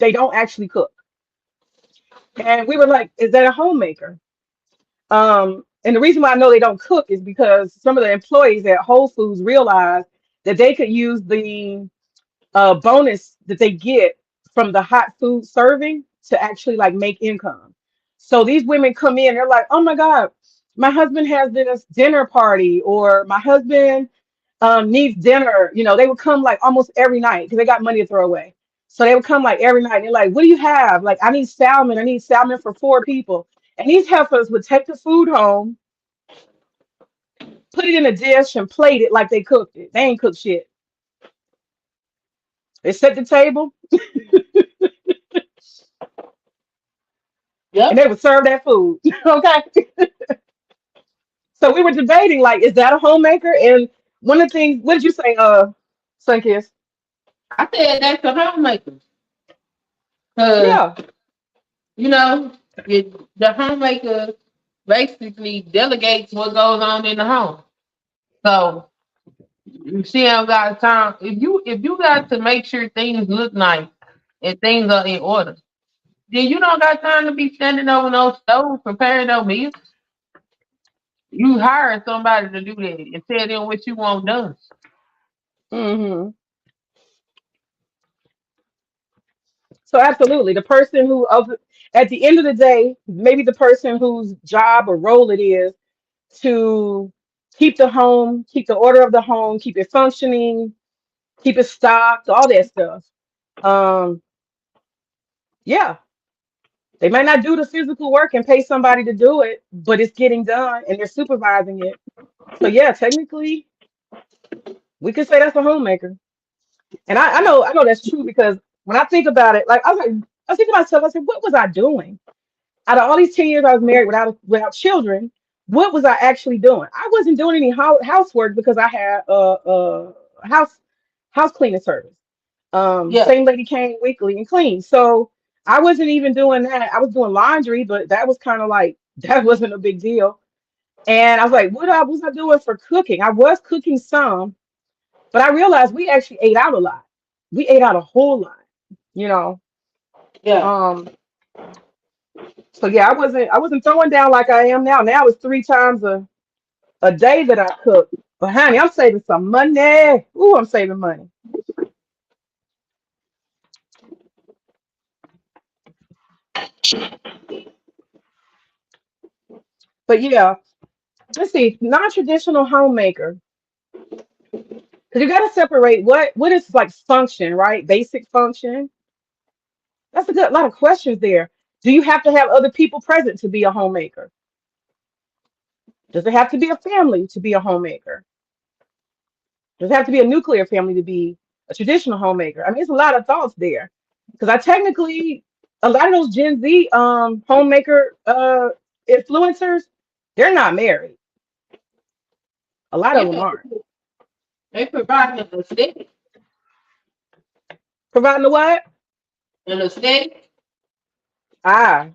B: they don't actually cook. And we were like, is that a homemaker? And the reason why I know they don't cook is because some of the employees at Whole Foods realized that they could use the bonus that they get from the hot food serving to actually like make income. So these women come in, they're like, oh my God, my husband has this dinner party, or my husband needs dinner. They would come like almost every night because they got money to throw away. So they would come like every night. And they're like, what do you have? Like, I need salmon. I need salmon for 4 people. And these heifers would take the food home, put it in a dish, and plate it like they cooked it. They ain't cooked shit. They set the table and they
A: Yep.
B: would serve that food. Okay. So we were debating, like, is that a homemaker? And one of the things. What did you say, Sunkiss?
A: I said that's the homemaker. Cause
B: Yeah.
A: you know, the homemaker basically delegates what goes on in the home. So you see, I've got time. If you got to make sure things look nice and things are in order, then you don't got time to be standing over no stove preparing no meals. You hire somebody to do that and tell them what you want done.
B: Hmm. So absolutely, the person who at the end of the day, maybe the person whose job or role it is to keep the home, keep the order of the home, keep it functioning, keep it stocked, all that stuff. Um, yeah, they might not do the physical work and pay somebody to do it, but it's getting done and they're supervising it. So yeah, technically, we could say that's a homemaker. And I know that's true because when I think about it, like I was thinking to myself, I said, what was I doing? Out of all these 10 years I was married without children, what was I actually doing? I wasn't doing any housework because I had a house cleaning service.
A: Yeah,
B: Same lady came weekly and cleaned. So I wasn't even doing that. I was doing laundry, but that was kind of like that wasn't a big deal. And I was like, what was I doing for cooking? I was cooking some, but I realized we actually ate out a lot. We ate out a whole lot, you know.
A: yeah.
B: Um, so yeah, I wasn't throwing down like I am now. Now it's 3 times a day that I cook. But honey, I'm saving some money. Ooh, I'm saving money. But yeah, let's see, non-traditional homemaker. Because you got to separate what is like function, right? Basic function. That's a good lot of questions there. Do you have to have other people present to be a homemaker? Does it have to be a family to be a homemaker? Does it have to be a nuclear family to be a traditional homemaker? I mean, it's a lot of thoughts there. Because I technically, a lot of those Gen Z homemaker influencers, they're not married. A lot of them
A: Yeah,
B: aren't.
A: they provide an aesthetic.
B: Providing the what?
A: An aesthetic.
B: Ah,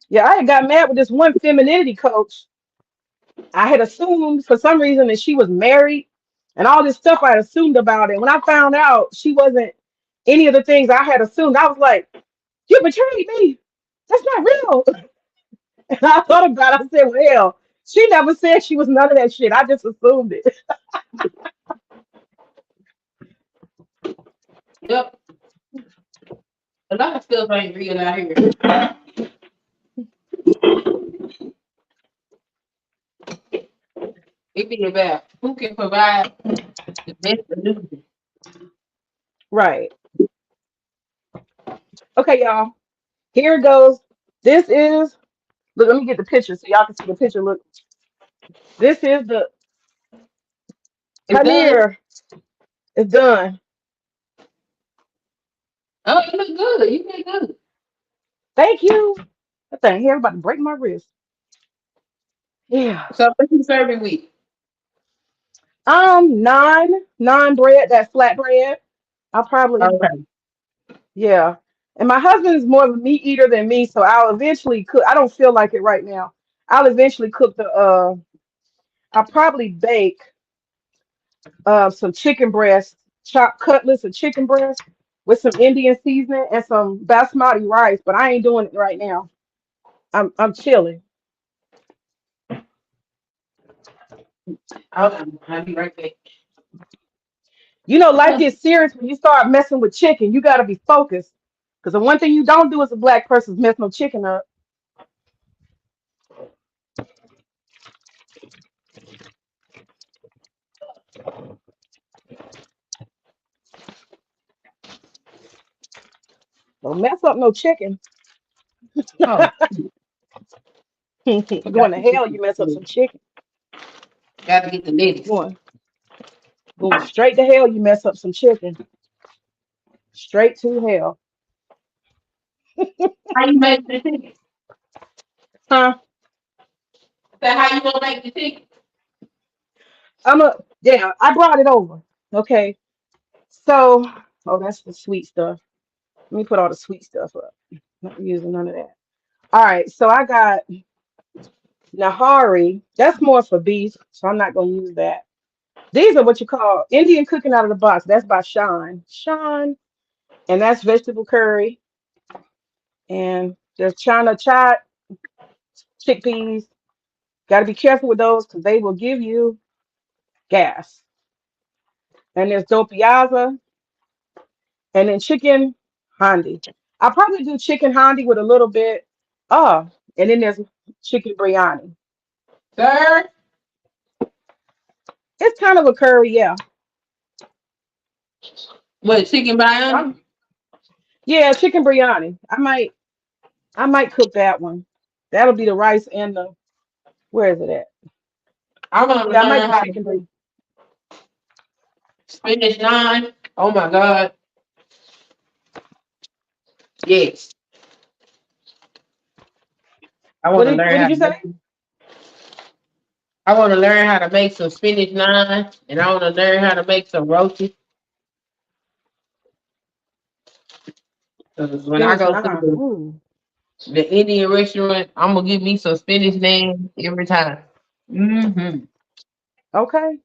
B: yeah, I had got mad with this one femininity coach. I had assumed for some reason that she was married and all this stuff I had assumed about it. When I found out she wasn't any of the things I had assumed, I was like, you betrayed me. That's not real. And I thought about it. I said, well, hell, she never said she was none of that shit. I just assumed it.
A: Yep. A lot of stuff ain't real out here. It be about who can provide the best solution.
B: Right. Okay, y'all. Here it goes. This is, look, let me get the picture so y'all can see the picture. Look, this is the
A: It's done.
B: paneer. It's done.
A: Oh, you look good. You look good.
B: Thank you. That thing here about to break my wrist. Yeah.
A: So what you serving with?
B: Naan bread, that flat bread. I'll probably,
A: Okay.
B: yeah. And my husband is more of a meat eater than me, so I'll eventually cook. I don't feel like it right now. I'll eventually cook I'll probably bake some chicken breast, chopped cutlets of chicken breast with some Indian seasoning and some basmati rice, but I ain't doing it right now. I'm chilling.
A: I'll be right back.
B: You know, life gets serious when you start messing with chicken. You got to be focused. Because the one thing you don't do as a black person is mess no chicken up. Don't mess up no chicken.
A: Oh,
B: Going
A: forgot
B: to
A: to get
B: hell, you mess up
A: the
B: some chicken.
A: got to get the lettuce.
B: Going going straight to hell, you mess up some chicken. Straight to hell.
A: How you make the ticket?
B: Huh?
A: So how you gonna make the ticket?
B: Yeah, I brought it over. Okay. So, oh, that's the sweet stuff. Let me put all the sweet stuff up. Not using none of that. All right. So I got Nahari. That's more for beef. So I'm not going to use that. These are what you call Indian cooking out of the box. That's by Sean. Sean. And that's vegetable curry. And there's China chot, chickpeas. Got to be careful with those because they will give you gas. And there's dopiaza and then chicken handi. I'll probably do chicken handi with a little bit. Oh, and then there's chicken biryani.
A: Sir,
B: It's kind of a curry, yeah.
A: what chicken biryani?
B: Um, yeah, chicken biryani. I might cook that one. That'll be the rice and the where is it at?
A: I want to
B: Yeah, I might
A: learn
B: do
A: how to
B: chicken
A: cook
B: biryani.
A: spinach naan. Oh my god, yes. I
B: What
A: want to
B: did
A: learn
B: what
A: how
B: did
A: to
B: you say?
A: make. I want to learn how to make some spinach naan, and I want to learn how to make some roti. Because when I
B: Spinach
A: go to
B: naan. Ooh.
A: the Indian restaurant, I'm gonna give me some spinach naan every time. Mm-hmm.
B: Okay.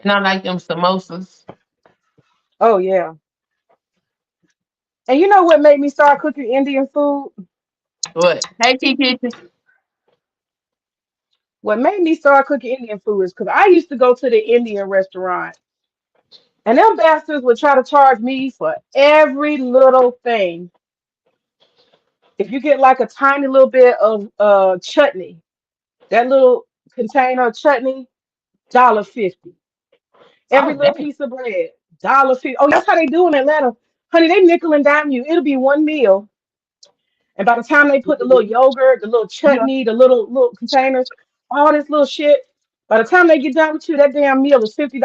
A: And I like them samosas.
B: Oh yeah. And you know what made me start cooking Indian food?
A: What? Hey, T Kitchen.
B: What made me start cooking Indian food is because I used to go to the Indian restaurant and them bastards would try to charge me for every little thing. If you get like a tiny little bit of chutney, that little container of chutney, $1.50. Every
A: Oh,
B: little
A: dang.
B: piece of bread, $1.50. Oh, that's how they do in Atlanta. Honey, they nickel and dime you. It'll be one meal. And by the time they put the little yogurt, the little
A: Yeah.
B: chutney, the little containers, all this little shit, by the time they get done with you, that damn meal is $50.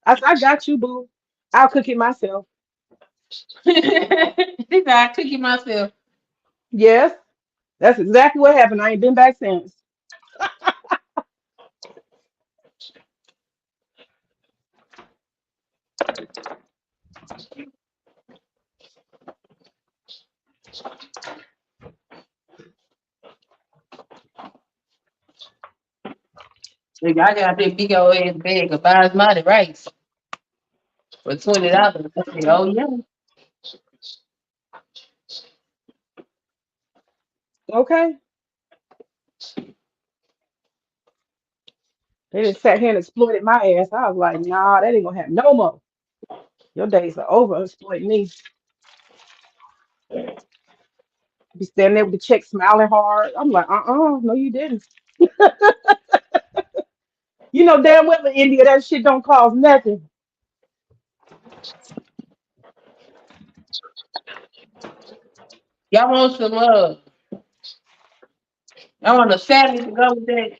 B: I said, I got you, boo. I'll cook it myself.
A: This I cook it myself.
B: Yes, that's exactly what happened. I ain't been back since.
A: Like, I got that big old ass bag of basmati rice for $20. I said, oh yeah.
B: Okay. They just sat here and exploited my ass. I was like, nah, that ain't gonna happen no more. Your days are over exploiting me. Be standing there with the check smiling hard. I'm like, no, you didn't. You know damn well in India that shit don't cost nothing.
A: Y'all want some y'all want a salad to go with that?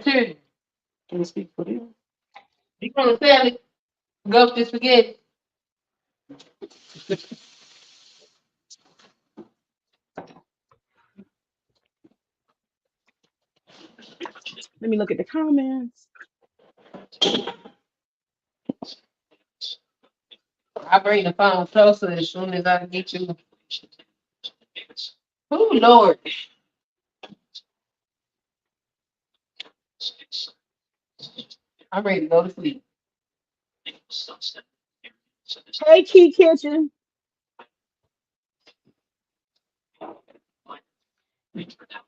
A: Here, can you speak for you? You want a salad? Go with the spaghetti.
B: Let me look at the comments.
A: I bring the phone closer as soon as I get you. Oh Lord, I'm ready to go to sleep.
B: Hey, Key Kitchen.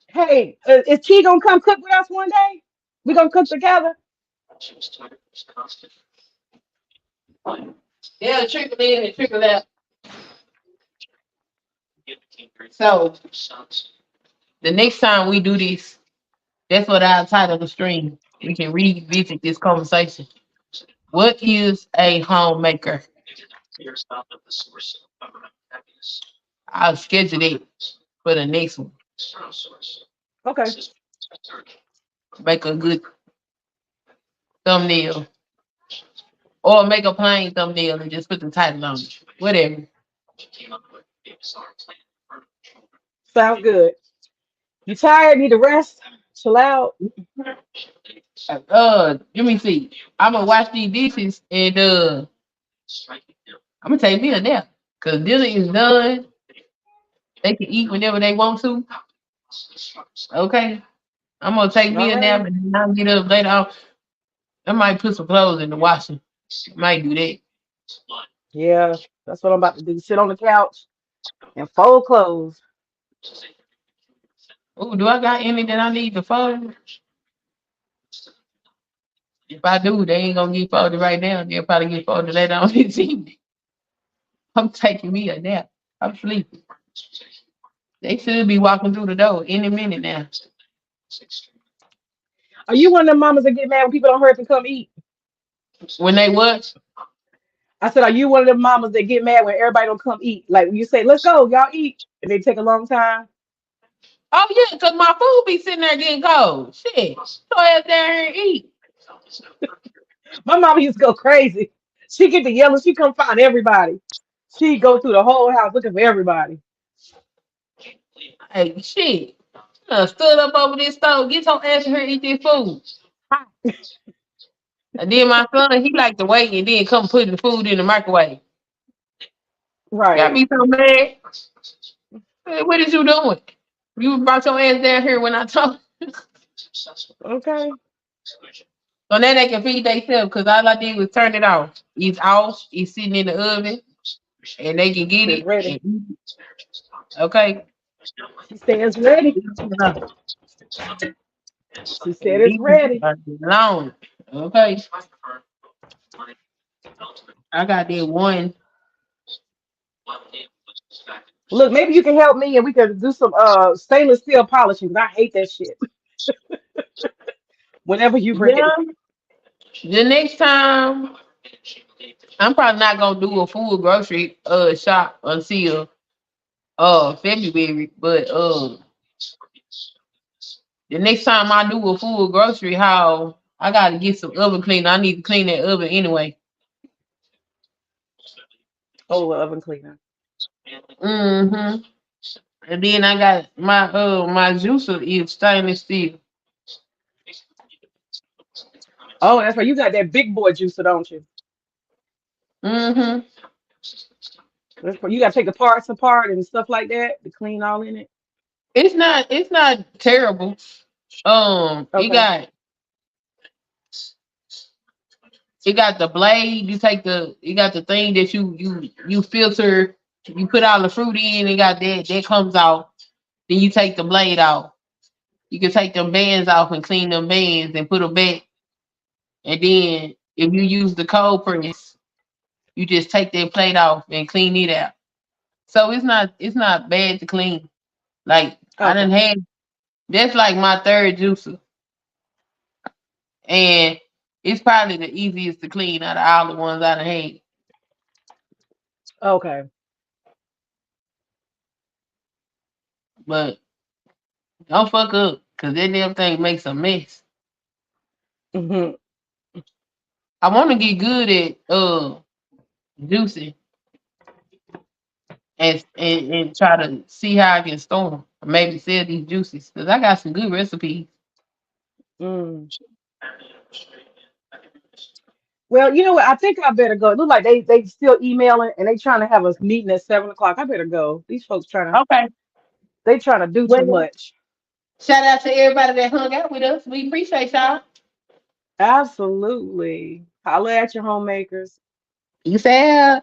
B: Hey, is Key gonna come cook with us one day? We gonna cook together?
A: Yeah, trickle in and trickle out. So the next time we do this, that's what I'll title the stream. We can revisit this conversation. What is a homemaker? I'll schedule it for the next one.
B: Okay.
A: Make a good thumbnail or make a plain thumbnail and just put the title on it. Whatever.
B: Sounds good. You tired? Need to rest? Chill out.
A: Let me see. I'm gonna wash these dishes and I'm gonna take me a nap. Cause dinner is done. They can eat whenever they want to. Okay. I'm gonna take
B: All
A: me a nap
B: right.
A: and then I'll get up later on. I might put some clothes in the washing. Might do that.
B: Yeah, that's what I'm about to do. Sit on the couch and fold clothes.
A: Oh, do I got any that I need to fold? If I do, they ain't gonna get folded right now. They'll probably get folded later on this evening. I'm taking me a nap. I'm sleeping. They should be walking through the door any minute now.
B: Are you one of them mamas that get mad when people don't hurry up and come eat?
A: When they what?
B: I said, are you one of them mamas that get mad when everybody don't come eat? Like when you say, let's go, y'all eat, and they take a long time.
A: Oh yeah, cause my food be sitting there getting cold. Shit, so ass down here and eat.
B: My mama used to go crazy. She get the yelling, she come find everybody. She go through the whole house looking for everybody.
A: Hey, shit. Stood up over this stove. Get your ass in here and eat this food. And then my son, he like to wait and then come put the food in the microwave. Got
B: Right.
A: me so mad. Hey, what is you doing? You brought your ass down here when I told.
B: Okay.
A: So now they can feed themselves because all I did was turn it off. It's off. It's sitting in the oven, and they can get
B: Says
A: it.
B: ready.
A: And eat it. Okay.
B: She says ready.
A: And
B: She said it's
A: these
B: ready.
A: are long. Okay. I got that one.
B: Look, maybe you can help me and we can do some stainless steel polishing. 'Cause I hate that shit. Whenever you ready.
A: Yeah. The next time, I'm probably not gonna do a full grocery shop until February, but the next time I do a full grocery haul, I gotta get some oven cleaner. I need to clean that oven anyway.
B: Oh, oven cleaner.
A: Mm-hmm. And then I got my juicer is stainless steel.
B: Oh, that's right. You got that big boy juicer, don't you?
A: Mm-hmm.
B: You got to take the parts apart and stuff like that to clean all in it.
A: It's not terrible. It
B: Okay.
A: got the blade. You got the thing that you filter. You put all the fruit in. It got that comes out. Then you take the blade off. You can take them bands off and clean them bands and put them back. And then if you use the cold press, you just take that plate off and clean it out. So it's not bad to clean. Like I done
B: Okay.
A: had that's like my third juicer, and it's probably the easiest to clean out of all the ones I done had.
B: Okay.
A: But don't fuck up, cause that damn thing makes a mess.
B: Hmm.
A: I want to get good at juicing and try to see how I can store them. Or maybe sell these juices because I got some good recipes.
B: Mm. Well, you know what? I think I better go. It look like they still emailing and they trying to have us meeting at 7 o'clock. I better go. These folks
A: Okay.
B: they trying to do too
A: Well,
B: much.
A: shout out to everybody that hung out with us. We appreciate y'all.
B: Absolutely. Holla at your homemakers.
A: You said